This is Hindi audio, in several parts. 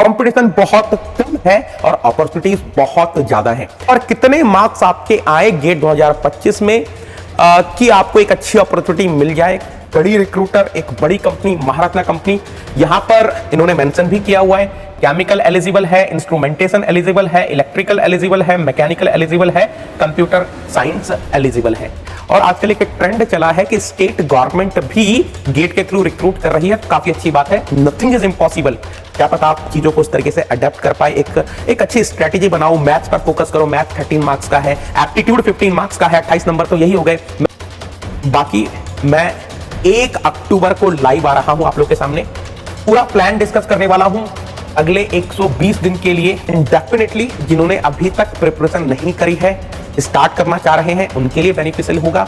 कंपटीशन बहुत कम है और अपॉर्चुनिटीज बहुत ज्यादा है। और कितने मार्क्स आपके आए गेट 2025 में कि आपको एक अच्छी अपॉर्चुनिटी मिल जाए। बड़ी रिक्रूटर, एक बड़ी कंपनी, महारत्ना कंपनी, यहां पर इन्होंने मेंशन भी किया हुआ है। केमिकल एलिजिबल है, इंस्ट्रूमेंटेशन एलिजिबल है, इलेक्ट्रिकल एलिजिबल है, मैकेनिकल एलिजिबल है, कंप्यूटर साइंस एलिजिबल है। और आजकल एक ट्रेंड चला है कि स्टेट गवर्नमेंट भी गेट के थ्रू रिक्रूट कर रही है। काफी अच्छी बात है। Nothing is impossible. क्या पता आप चीजों को उस तरीके से अडेप्ट कर पाए, एक अच्छी स्ट्रेटेजी बनाओ। मैथ्स पर फोकस करो। मैथ 13 मार्क्स का है, एप्टीट्यूड 15 मार्क्स का है, 28 नंबर तो यही हो गए। बाकी मैं 1 अक्टूबर को लाइव आ रहा हूं आप लोग के सामने, पूरा प्लान डिस्कस करने वाला हूं अगले 120 दिन के लिए। डेफिनेटली जिन्होंने अभी तक प्रिपरेशन नहीं करी है, स्टार्ट करना चाह रहे हैं, उनके लिए बेनिफिशियल होगा।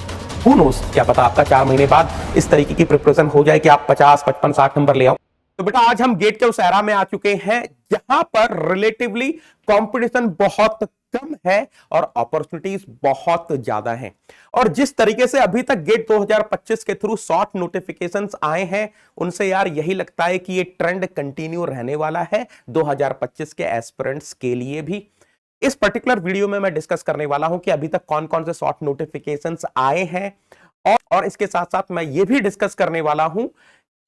हू नोस, क्या पता आपका 4 महीने बाद इस तरीके की प्रिपरेशन हो जाए कि आप 50, 55, 60 नंबर ले आओ। तो बेटा आज हम गेट के उस एरा में आ चुके हैं जहां पर रिलेटिवली कंपटीशन बहुत कम है और अपॉर्चुनिटीज बहुत ज्यादा हैं। और जिस तरीके से अभी तक गेट 2025 के थ्रू शॉर्ट नोटिफिकेशंस आए हैं, उनसे यार यही लगता है कि ये ट्रेंड कंटिन्यू रहने वाला है 2025 के एस्पिरेंट्स के लिए भी। इस पर्टिकुलर वीडियो में मैं डिस्कस करने वाला हूं कि अभी तक कौन कौन से शॉर्ट नोटिफिकेशंस आए हैं और इसके साथ साथ मैं ये भी डिस्कस करने वाला हूं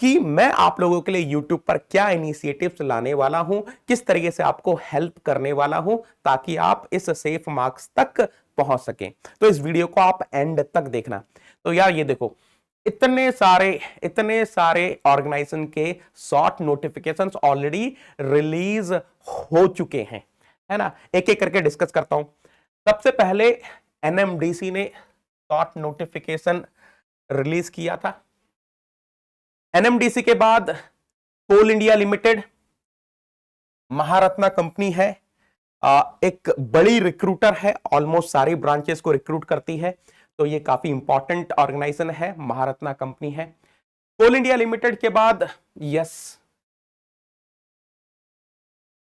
कि मैं आप लोगों के लिए YouTube पर क्या इनिशिएटिव्स लाने वाला हूं, किस तरीके से आपको हेल्प करने वाला हूं ताकि आप इस सेफ मार्क्स तक पहुंच सकें। तो इस वीडियो को आप एंड तक देखना। तो यार ये देखो, इतने सारे ऑर्गेनाइजेशन के शॉर्ट नोटिफिकेशंस ऑलरेडी रिलीज हो चुके हैं, है ना। एक एक करके डिस्कस करता हूं। सबसे पहले एनएमडीसी ने शॉर्ट नोटिफिकेशन रिलीज किया था। एनएमडीसी के बाद कोल इंडिया लिमिटेड, महारत्ना कंपनी है, एक बड़ी रिक्रूटर है, ऑलमोस्ट सारी ब्रांचेस को रिक्रूट करती है, तो ये काफी इंपॉर्टेंट ऑर्गेनाइजेशन है, महारत्ना कंपनी है। कोल इंडिया लिमिटेड के बाद यस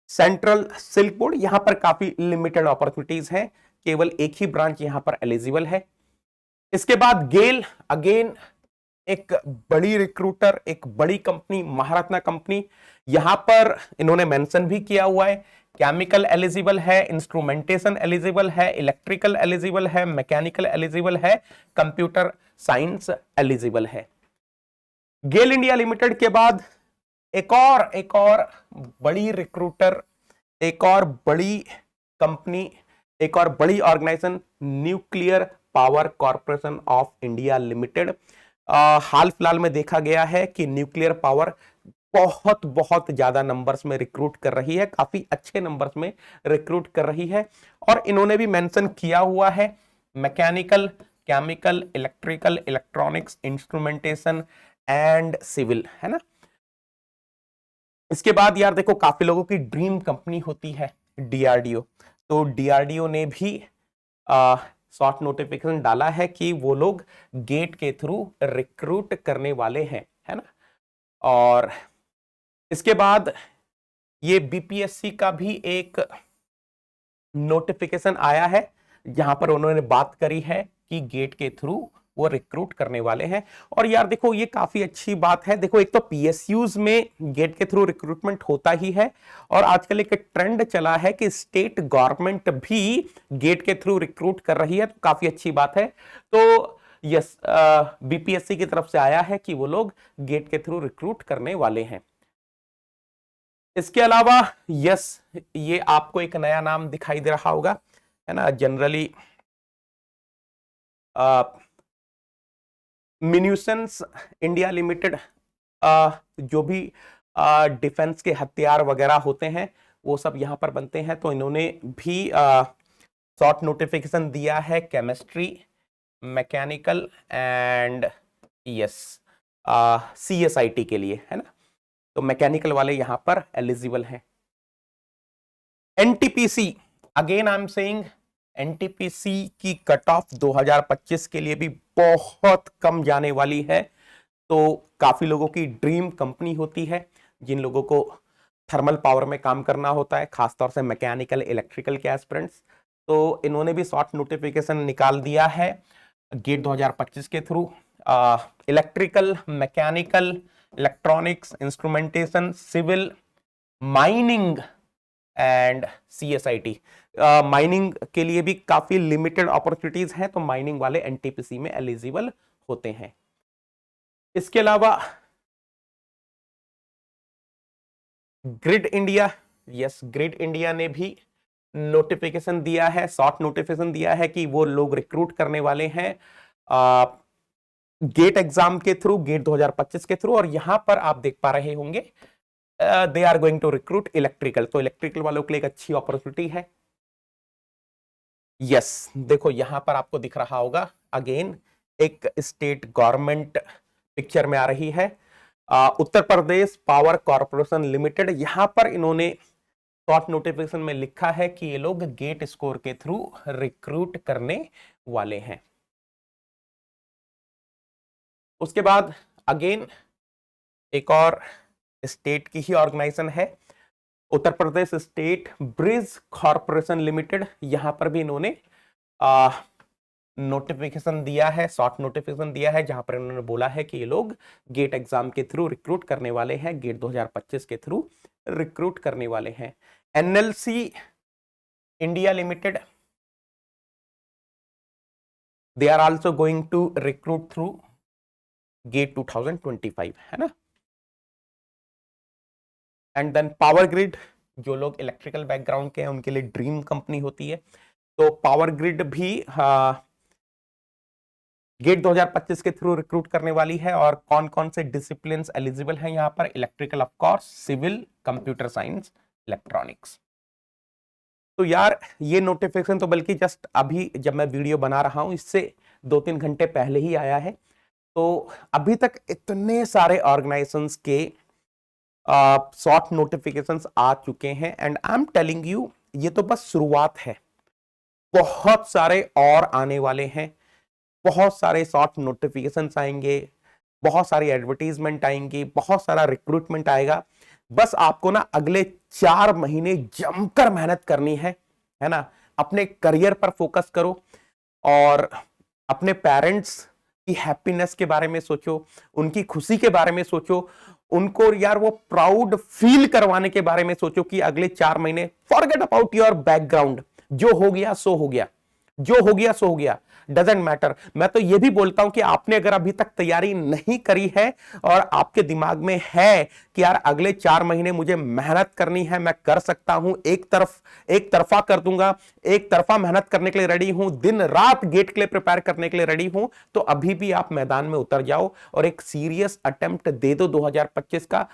सेंट्रल सिल्क बोर्ड, यहां पर काफी लिमिटेड अपॉर्चुनिटीज हैं, केवल एक ही ब्रांच यहां पर एलिजिबल है। इसके बाद गेल, अगेन एक बड़ी रिक्रूटर, एक बड़ी कंपनी, महारत्ना कंपनी, यहां पर इन्होंने मेंशन भी किया हुआ है केमिकल एलिजिबल है, इंस्ट्रूमेंटेशन एलिजिबल है, इलेक्ट्रिकल एलिजिबल है, मैकेनिकल एलिजिबल है, कंप्यूटर साइंस एलिजिबल है। गेल इंडिया लिमिटेड के बाद एक और बड़ी रिक्रूटर, एक और बड़ी कंपनी, एक और बड़ी organisation, nuclear power corporation of India limited. हाल फिलहाल में देखा गया है कि न्यूक्लियर पावर बहुत ज्यादा नंबर्स में रिक्रूट कर रही है, काफी अच्छे नंबर्स में रिक्रूट कर रही है। और इन्होंने भी मेंशन किया हुआ है mechanical, chemical, electrical, electronics, instrumentation and civil, है ना। इसके बाद यार देखो, काफी लोगों की ड्रीम कंपनी होती है डीआरडीओ, तो डीआरडीओ ने भी शॉर्ट नोटिफिकेशन डाला है कि वो लोग गेट के थ्रू रिक्रूट करने वाले हैं, है ना। और इसके बाद ये बीपीएससी का भी एक नोटिफिकेशन आया है जहां पर उन्होंने बात करी है कि गेट के थ्रू वो रिक्रूट करने वाले हैं। और यार देखो, ये काफी अच्छी बात है। देखो, एक तो पीएसयूज में गेट के थ्रू रिक्रूटमेंट होता ही है और आजकल एक ट्रेंड चला है कि स्टेट गवर्नमेंट भी गेट के थ्रू रिक्रूट कर रही है, तो काफी अच्छी बात है। तो यस, बीपीएससी की तरफ से आया है कि वो लोग गेट के थ्रू रिक्रूट करने वाले हैं। इसके अलावा यस, ये आपको एक नया नाम दिखाई दे रहा होगा, है ना। जनरली म्यूनिशंस इंडिया लिमिटेड, जो भी डिफेंस के हथियार वगैरह होते हैं वो सब यहां पर बनते हैं, तो इन्होंने भी शॉर्ट नोटिफिकेशन दिया है chemistry, mechanical and yes CSIT के लिए, है ना। तो मैकेनिकल वाले यहां पर एलिजिबल हैं। NTPC, again I am saying, NTPC की कट ऑफ 2025 के लिए भी बहुत कम जाने वाली है, तो काफी लोगों की ड्रीम कंपनी होती है जिन लोगों को थर्मल पावर में काम करना होता है, खासतौर से मैकेनिकल, इलेक्ट्रिकल के एस्पिरेंट्स। तो इन्होंने भी शॉर्ट नोटिफिकेशन निकाल दिया है गेट 2025 के थ्रू। Electrical, mechanical, electronics, instrumentation, civil mining and CSIT। Mining के लिए भी काफी लिमिटेड अपॉर्चुनिटीज हैं, तो माइनिंग वाले NTPC में एलिजिबल होते हैं। इसके अलावा grid India, yes grid India ने भी नोटिफिकेशन दिया है, शॉर्ट नोटिफिकेशन दिया है कि वो लोग रिक्रूट करने वाले हैं गेट एग्जाम के थ्रू, गेट 2025 के थ्रू। और यहां पर आप देख पा रहे होंगे they are going to recruit electrical, तो इलेक्ट्रिकल वालों के लिए एक अच्छी अपॉर्चुनिटी है। यस देखो यहां पर आपको दिख रहा होगा अगेन एक स्टेट गवर्नमेंट पिक्चर में आ रही है, Uttar Pradesh power corporation limited. यहां पर इन्होंने शॉर्ट नोटिफिकेशन में लिखा है कि ये लोग गेट स्कोर के थ्रू रिक्रूट करने वाले हैं। उसके बाद अगेन एक और स्टेट की ही ऑर्गेनाइजेशन है, Uttar Pradesh state bridge corporation limited. यहां पर भी इन्होंने नोटिफिकेशन दिया है, शॉर्ट नोटिफिकेशन दिया है, जहां पर इन्होंने बोला है कि ये लोग गेट एग्जाम के थ्रू रिक्रूट करने वाले हैं, गेट 2025 के थ्रू रिक्रूट करने वाले हैं। NLC India limited, they are also going to recruit through GATE 2025, है ना। एंड देन पावर ग्रिड, जो लोग इलेक्ट्रिकल बैकग्राउंड के हैं उनके लिए ड्रीम कंपनी होती है, तो पावर ग्रिड भी गेट 2025 के थ्रू रिक्रूट करने वाली है। और कौन कौन से डिसिप्लिन एलिजिबल हैं यहां पर, electrical of course, civil, computer science, electronics. तो यार ये नोटिफिकेशन तो बल्कि जस्ट अभी जब मैं वीडियो बना रहा हूं इससे 2-3 घंटे पहले ही आया है, तो अभी तक इतने सारे ऑर्गेनाइजेशंस के शॉर्ट नोटिफिकेशंस आ चुके हैं। And I am telling you ये तो बस शुरुआत है, बहुत सारे और आने वाले हैं, बहुत सारे शॉर्ट नोटिफिकेशंस आएंगे, बहुत सारी एडवर्टीजमेंट आएंगी, बहुत सारा रिक्रूटमेंट आएगा। बस आपको ना अगले 4 महीने जमकर मेहनत करनी है ना। अपने करियर पर फोकस करो और अपने पेरेंट्स की हैप्पीनेस के बारे में सोचो, उनकी खुशी के बारे में सोचो, उनको यार वो प्राउड फील करवाने के बारे में सोचो कि अगले 4 महीने फॉरगेट अबाउट योर बैकग्राउंड, जो हो गया सो हो गया, जो हो गया सो हो गया, डजेंट मैटर। मैं तो यह भी बोलता हूं कि आपने अगर अभी तक तैयारी नहीं करी है और आपके दिमाग में है कि यार अगले 4 महीने मुझे मेहनत करनी है, मैं कर सकता हूं, एक तरफा कर दूंगा, एक तरफा मेहनत करने के लिए रेडी हूं, दिन रात गेट के लिए प्रिपेयर करने के लिए रेडी हूं, तो अभी भी आप मैदान में उतर जाओ और एक सीरियस अटेम्प्ट दे दो 2025 का।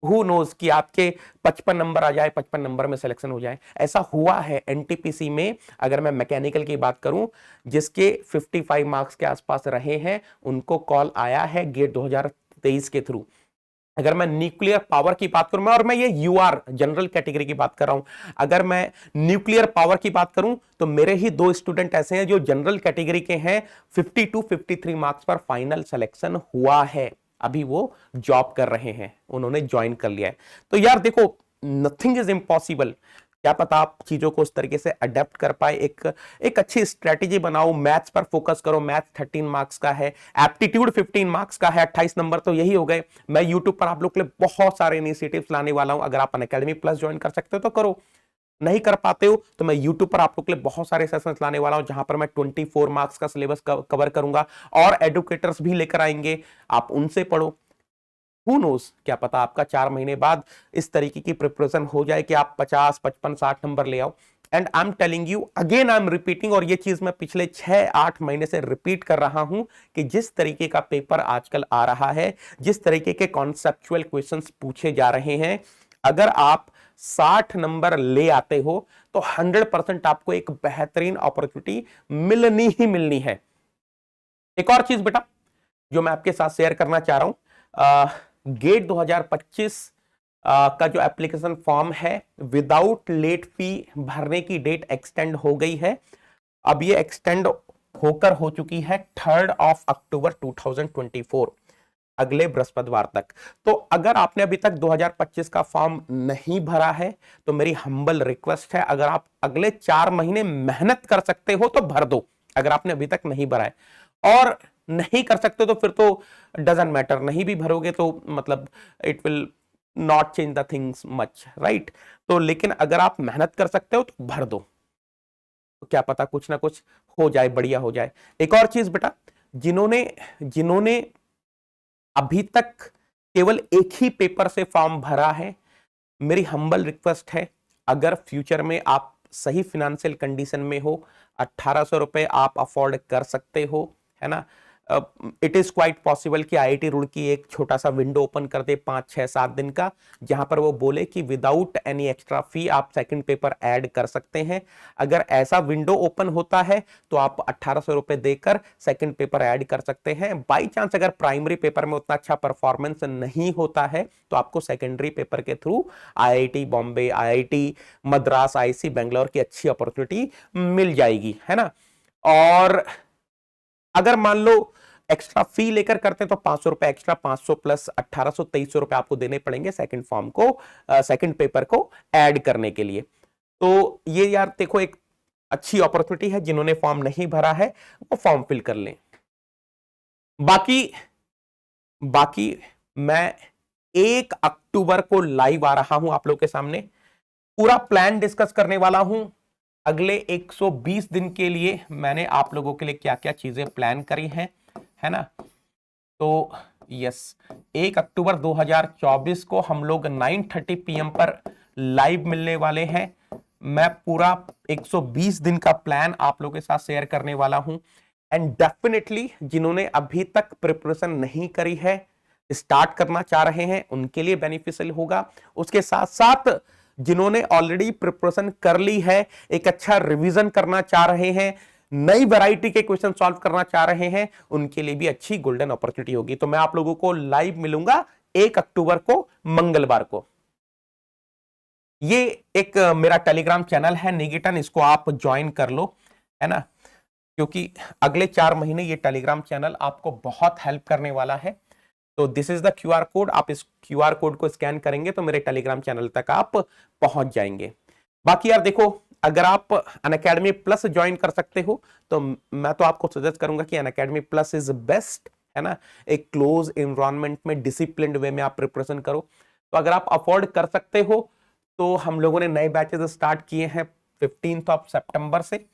हु नोज कि आपके 55 नंबर आ जाए, 55 नंबर में सिलेक्शन हो जाए। ऐसा हुआ है NTPC में, अगर मैं मैकेनिकल की बात करूं, जिसके 55 मार्क्स के आसपास रहे हैं उनको कॉल आया है गेट 2023 के थ्रू। अगर मैं न्यूक्लियर पावर की बात करूं, और मैं ये UR जनरल कैटेगरी की बात कर रहा हूं, अगर मैं न्यूक्लियर पावर की बात करूं तो मेरे ही 2 स्टूडेंट ऐसे हैं जो जनरल कैटेगरी के हैं, 52-53 मार्क्स पर फाइनल सिलेक्शन हुआ है, अभी वो जॉब कर रहे हैं, उन्होंने ज्वाइन कर लिया है। तो यार देखो नथिंग इज इम्पॉसिबल, क्या पता आप चीजों को उस तरीके से अडेप्ट कर पाए, एक अच्छी स्ट्रेटेजी बनाओ, मैथ्स पर फोकस करो, मैथ्स 13 मार्क्स का है, एप्टीट्यूड 15 मार्क्स का है, 28 नंबर तो यही हो गए। मैं यूट्यूब पर आप लोग के लिए बहुत सारे इनिशिएटिव्स लाने वाला हूं, अगर आप अनअकैडमी प्लस ज्वाइन कर सकते हो तो करो, नहीं कर पाते हो तो मैं YouTube पर आप लोग के लिए बहुत सारे सेशंस लाने वाला हूं, जहां पर मैं 24 मार्क्स का सिलेबस कवर करूंगा और एडुकेटर्स भी लेकर आएंगे, आप उनसे पढ़ो। हु नोस, क्या पता आपका 4 महीने बाद इस तरीके की प्रिपरेशन हो जाए कि आप 50, 55, 60 नंबर ले आओ। And I am telling you again, I am repeating, और ये चीज मैं पिछले 6-8 महीने से रिपीट कर रहा हूं कि जिस तरीके का पेपर आजकल आ रहा है, जिस तरीके के कॉन्सेप्चुअल क्वेश्चंस पूछे जा रहे हैं, अगर आप 60 नंबर ले आते हो तो 100% आपको एक बेहतरीन अपॉर्चुनिटी मिलनी ही मिलनी है। एक और चीज बेटा जो मैं आपके साथ शेयर करना चाह रहा हूं, गेट 2025 का जो एप्लीकेशन फॉर्म है विदाउट लेट फी भरने की डेट एक्सटेंड हो गई है। अब ये एक्सटेंड होकर हो चुकी है 3 अक्टूबर 2024, अगले बृहस्पतिवार तक। तो अगर आपने अभी तक 2025 का फॉर्म नहीं भरा है तो मेरी हम्बल रिक्वेस्ट है, अगर आप अगले 4 महीने मेहनत कर सकते हो तो भर दो, अगर आपने अभी तक नहीं भरा है। और नहीं कर सकते तो फिर तो डजंट मैटर, नहीं भी भरोगे तो मतलब it will not change the things much, right. तो लेकिन अगर आप मेहनत कर सकते हो तो भर दो, तो क्या पता कुछ ना कुछ हो जाए, बढ़िया हो जाए। एक और चीज बेटा, जिन्होंने जिन्होंने अभी तक केवल एक ही पेपर से फॉर्म भरा है, मेरी हम्बल रिक्वेस्ट है, अगर फ्यूचर में आप सही फिनेंशियल कंडीशन में हो, 1800 रुपए आप अफोर्ड कर सकते हो, है ना। इट इज क्वाइट पॉसिबल कि आईआईटी रुड़की एक छोटा सा विंडो ओपन कर दे 5 6 7 दिन का, जहां पर वो बोले कि विदाउट एनी एक्स्ट्रा फी आप सेकंड पेपर ऐड कर सकते हैं। अगर ऐसा विंडो ओपन होता है तो आप 1800 रुपए देकर सेकंड पेपर ऐड कर सकते हैं। बाई चांस अगर प्राइमरी पेपर में उतना अच्छा परफॉर्मेंस नहीं होता है तो आपको सेकेंडरी पेपर के through IIT Bombay, IIT Madras, IIC Bangalore की अच्छी अपॉर्चुनिटी मिल जाएगी, है ना। और अगर मान लो एक्स्ट्रा फी लेकर करते हैं तो 500 रुपए एक्स्ट्रा, 500 प्लस 1800, 2300 रुपए आपको देने पड़ेंगे सेकंड फॉर्म को, सेकंड पेपर को ऐड करने के लिए। तो ये यार देखो एक अच्छी अपॉर्चुनिटी है, जिन्होंने फॉर्म नहीं भरा है वो फॉर्म फिल कर लें। बाकी बाकी मैं 1 अक्टूबर को लाइव आ रहा हूं आप लोगों के सामने, पूरा प्लान डिस्कस करने वाला हूं। अगले 120 दिन के लिए मैंने आप लोगों के लिए क्या क्या चीजें प्लान करी हैं, है ना। तो यस, 1 अक्टूबर 2024 को हम लोग 9:30 PM पर लाइव मिलने वाले हैं। मैं पूरा 120 दिन का प्लान आप लोगों के साथ शेयर करने वाला हूं। एंड डेफिनेटली जिन्होंने अभी तक प्रिपरेशन नहीं करी है, स्टार्ट करना चाह रहे हैं, उनके लिए बेनिफिशियल होगा। उसके साथ साथ जिन्होंने ऑलरेडी प्रिपरेशन कर ली है, एक अच्छा रिवीजन करना चाह रहे हैं, नई वैरायटी के क्वेश्चन सॉल्व करना चाह रहे हैं, उनके लिए भी अच्छी गोल्डन अपॉर्चुनिटी होगी। तो मैं आप लोगों को लाइव मिलूंगा 1 अक्टूबर को, मंगलवार को। ये एक मेरा टेलीग्राम चैनल है निकेतन, इसको आप ज्वाइन कर लो, है ना, क्योंकि अगले 4 महीने ये टेलीग्राम चैनल आपको बहुत हेल्प करने वाला है। तो this is the QR code, आप इस क्यूआर कोड को स्कैन करेंगे तो मेरे टेलीग्राम चैनल तक आप पहुंच जाएंगे। बाकी यार देखो, अगर आप अनअकैडमी प्लस ज्वाइन कर सकते हो तो मैं तो आपको सजेस्ट करूंगा कि अनअकैडमी प्लस इज बेस्ट, है ना। एक क्लोज एनवायरनमेंट में डिसिप्लिन्ड वे में आप प्रिपरेशन करो। तो अगर आप अफोर्ड कर सकते हो तो हम लोगों ने नए बैचेस स्टार्ट किए हैं 15 सितंबर से।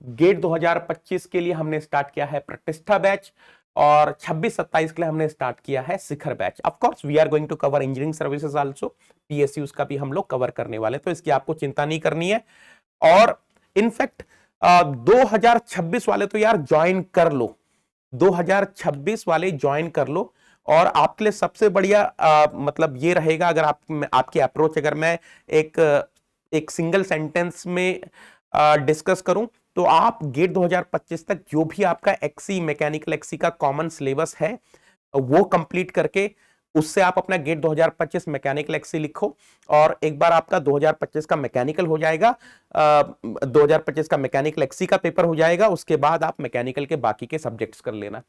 गेट 2025 के लिए हमने स्टार्ट किया है प्रतिष्ठा बैच, और 26-27 के लिए हमने स्टार्ट किया है Shikhar batch. Of course we are going to cover engineering services also, PSUs का भी हम लोग कवर करने वाले, तो इसकी आपको चिंता नहीं करनी है। और इनफैक्ट 2026 वाले तो यार ज्वाइन कर लो, 2026 वाले ज्वाइन कर लो। और आपके लिए सबसे बढ़िया मतलब ये रहेगा, अगर आपकी अप्रोच अगर मैं एक सिंगल सेंटेंस में डिस्कस करूं तो आप गेट 2025 तक जो भी आपका एक्सी, मैकेनिकल एक्सी का कॉमन सिलेबस है वो कंप्लीट करके उससे आप अपना गेट 2025 मैकेनिकल एक्सी लिखो। और एक बार आपका 2025 का मैकेनिकल हो जाएगा, 2025 का मैकेनिकल एक्सी का पेपर हो जाएगा, उसके बाद आप मैकेनिकल के बाकी के सब्जेक्ट्स कर लेना,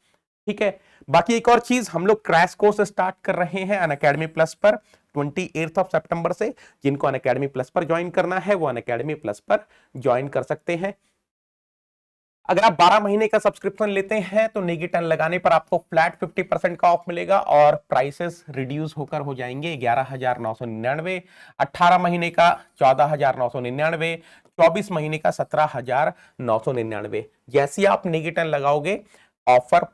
ठीक है। बाकी एक और चीज, हम लोग क्रैश कोर्स स्टार्ट कर रहे हैं अनअकैडमी प्लस पर 28 सितंबर से। जिनको अनअकैडमी प्लस पर ज्वाइन करना है वो अनअकैडमी प्लस पर ज्वाइन कर सकते हैं। अगर आप 12 महीने का सब्सक्रिप्शन लेते हैं तो निकेतन लगाने पर आपको फ्लैट 50% का ऑफ मिलेगा और प्राइसेस रिड्यूस होकर हो जाएंगे 11,999, 18 महीने का 14,999, 24 महीने का 17,999। जैसे आप निकेतन लगाओगे ऑफर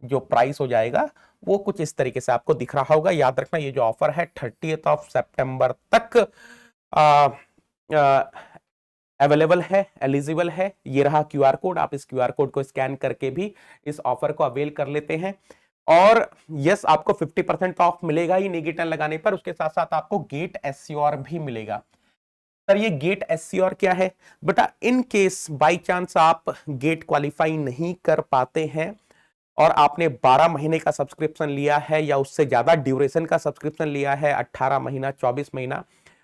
जो प्राइस हो जाएगा वो कुछ इस तरीके से आपको दिख रहा होगा। याद रखना ये जो ऑफर है 30 सितंबर तक अवेलेबल है, एलिजिबल है। ये रहा क्यूआर कोड, आप इस क्यूआर कोड को स्कैन करके भी इस ऑफर को अवेल कर लेते हैं। और यस, आपको 50% ऑफ मिलेगा ही निकेतन लगाने पर, उसके साथ साथ आपको गेट एससीओआर भी मिलेगा। सर ये गेट एससीओआर क्या है बेटा? इन केस बाई चांस आप गेट क्वालिफाई नहीं कर पाते हैं और आपने 12 महीने का सब्सक्रिप्शन लिया है या उससे ज्यादा ड्यूरेशन का सब्सक्रिप्शन लिया है, 18 महीना, 24 महीना,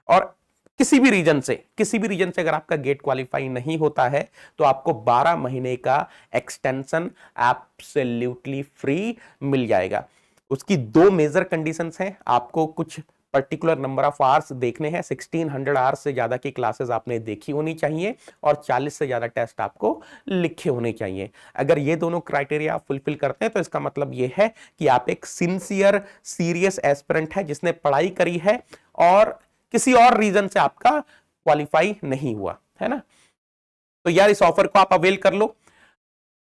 और किसी भी रीजन से अगर आपका गेट क्वालिफाई नहीं होता है तो आपको 12 महीने का एक्सटेंशन एब्सोल्युटली फ्री मिल जाएगा। उसकी 2 मेजर कंडीशंस हैं, आपको कुछ पर्टिकुलर नंबर ऑफ आवर्स देखने हैं, 1600 आवर्स से ज्यादा की क्लासेस आपने देखी होनी चाहिए और 40 से ज्यादा टेस्ट आपको लिखे होने चाहिए। अगर ये दोनों क्राइटेरिया आप फुलफिल करते हैं तो इसका मतलब ये है कि आप एक सिंसियर सीरियस एस्पिरेंट है जिसने पढ़ाई करी है और किसी और रीजन से आपका क्वालिफाई नहीं हुआ है ना। तो यार इस ऑफर को आप अवेल कर लो।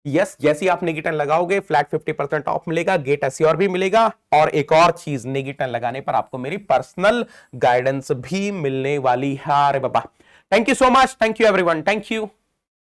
यस, जैसे आप नेगेटन लगाओगे फ्लैट 50% ऑफ मिलेगा, गेट एस्योर भी मिलेगा और एक और चीज, नेगेटन लगाने पर आपको मेरी पर्सनल गाइडेंस भी मिलने वाली है। अरे बाबा, thank you so much, thank you everyone, thank you.